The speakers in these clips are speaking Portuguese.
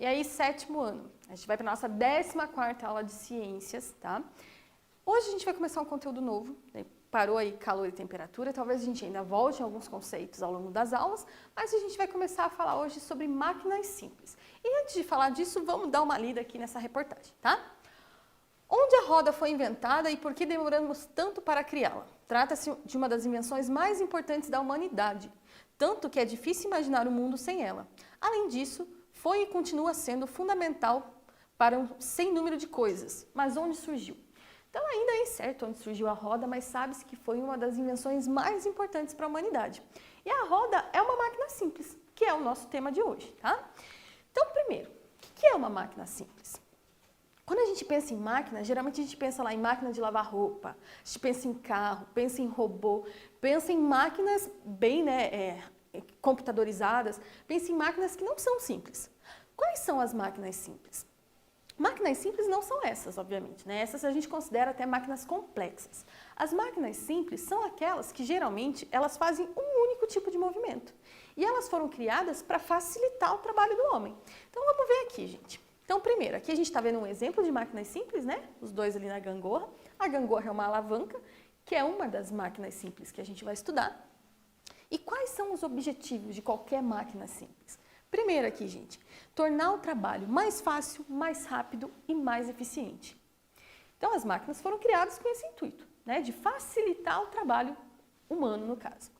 E aí, 7º ano. A gente vai para a nossa 14ª aula de ciências, tá? Hoje a gente vai começar um conteúdo novo, né? Parou aí calor e temperatura, talvez a gente ainda volte em alguns conceitos ao longo das aulas, mas a gente vai começar a falar hoje sobre máquinas simples. E antes de falar disso, vamos dar uma lida aqui nessa reportagem, tá? Onde a roda foi inventada e por que demoramos tanto para criá-la? Trata-se de uma das invenções mais importantes da humanidade, tanto que é difícil imaginar o mundo sem ela. Além disso, foi e continua sendo fundamental para um sem número de coisas. Mas onde surgiu? Então ainda é incerto onde surgiu a roda, mas sabe-se que foi uma das invenções mais importantes para a humanidade. E a roda é uma máquina simples, que é o nosso tema de hoje, tá? Então, primeiro, o que é uma máquina simples? Quando a gente pensa em máquina, geralmente a gente pensa lá em máquina de lavar roupa, a gente pensa em carro, pensa em robô, pensa em máquinas bem computadorizadas, pensa em máquinas que não são simples. Quais são as máquinas simples? Máquinas simples não são essas, obviamente, né? Essas a gente considera até máquinas complexas. As máquinas simples são aquelas que geralmente elas fazem um único tipo de movimento. E elas foram criadas para facilitar o trabalho do homem. Então vamos ver aqui, gente. Então primeiro, aqui a gente está vendo um exemplo de máquinas simples, né? Os dois ali na gangorra. A gangorra é uma alavanca, que é uma das máquinas simples que a gente vai estudar. E quais são os objetivos de qualquer máquina simples? Primeiro aqui, gente, tornar o trabalho mais fácil, mais rápido e mais eficiente. Então, as máquinas foram criadas com esse intuito, né, de facilitar o trabalho humano, no caso.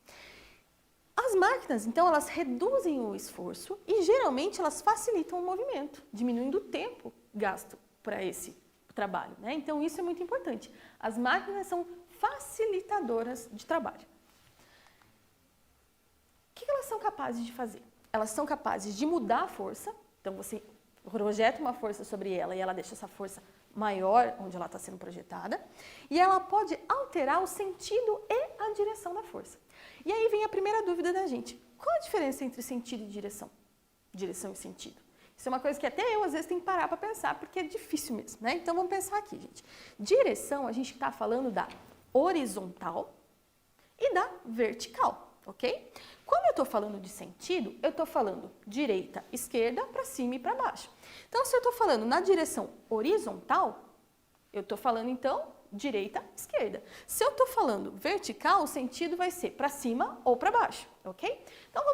As máquinas, então, elas reduzem o esforço e, geralmente, elas facilitam o movimento, diminuindo o tempo gasto para esse trabalho, né? Então, isso é muito importante. As máquinas são facilitadoras de trabalho. O que elas são capazes de fazer? Elas são capazes de mudar a força, então você projeta uma força sobre ela e ela deixa essa força maior onde ela está sendo projetada, e ela pode alterar o sentido e a direção da força. E aí vem a primeira dúvida da gente: qual a diferença entre sentido e direção? Direção e sentido. Isso é uma coisa que até eu às vezes tenho que parar para pensar, porque é difícil mesmo, né? Então vamos pensar aqui, gente. Direção, a gente está falando da horizontal e da vertical. Ok? Quando eu estou falando de sentido, eu estou falando direita, esquerda, para cima e para baixo. Então, se eu estou falando na direção horizontal, eu estou falando, então, direita, esquerda. Se eu estou falando vertical, o sentido vai ser para cima ou para baixo, ok? Então,